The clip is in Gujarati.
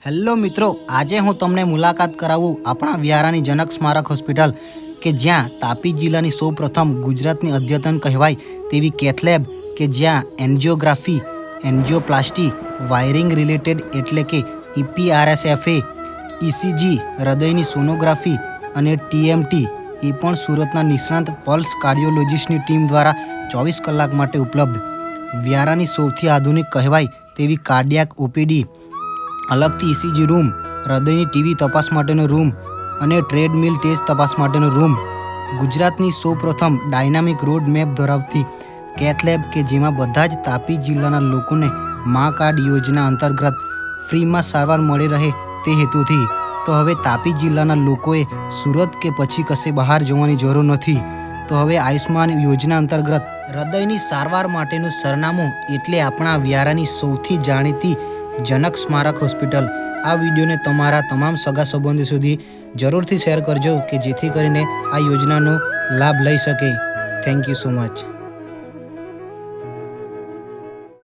હેલો મિત્રો, આજે હું તમને મુલાકાત કરાવું આપણા વ્યારાની જનક સ્મારક હોસ્પિટલ કે જ્યાં તાપી જિલ્લાની સૌપ્રથમ ગુજરાતની અદ્યતન કહેવાય તેવી કેથલેબ કે જ્યાં એન્જિયોગ્રાફી, એન્જિયોપ્લાસ્ટી, વાયરિંગ રિલેટેડ એટલે કે EPRSFA, ECG, હૃદયની સોનોગ્રાફી અને TMT એ પણ સુરતના નિષ્ણાંત પલ્સ કાર્ડિયોલોજિસ્ટની ટીમ દ્વારા 24 કલાક માટે ઉપલબ્ધ. વ્યારાની સૌથી આધુનિક કહેવાય તેવી કાર્ડિયાક OPD, અલગથી ECG રૂમ, હૃદયની ટીવી તપાસ માટેનો રૂમ અને ટ્રેડમિલ ટેસ્ટ તપાસ માટેનો રૂમ. ગુજરાતની સૌપ્રથમ ડાયનામિક રોડ મેપ ધરાવતી કેથલેબ કે જેમાં બધા જ તાપી જિલ્લાના લોકોને મા કાર્ડ યોજના અંતર્ગત ફ્રીમાં સારવાર મળી રહે તે હેતુથી. તો હવે તાપી જિલ્લાના લોકોએ સુરત કે પછી કશે બહાર જવાની જરૂર નથી. તો હવે આયુષ્માન યોજના અંતર્ગત હૃદયની સારવાર માટેનું સરનામું એટલે આપણા વ્યારાની સૌથી જાણીતી જનક સ્મારક હોસ્પિટલ. આ વિડીયોને તમારા તમામ સગા સંબંધી સુધી જરૂરથી શેર કરજો કે જેથી કરીને આ યોજનાનો લાભ લઈ શકે. Thank you so much.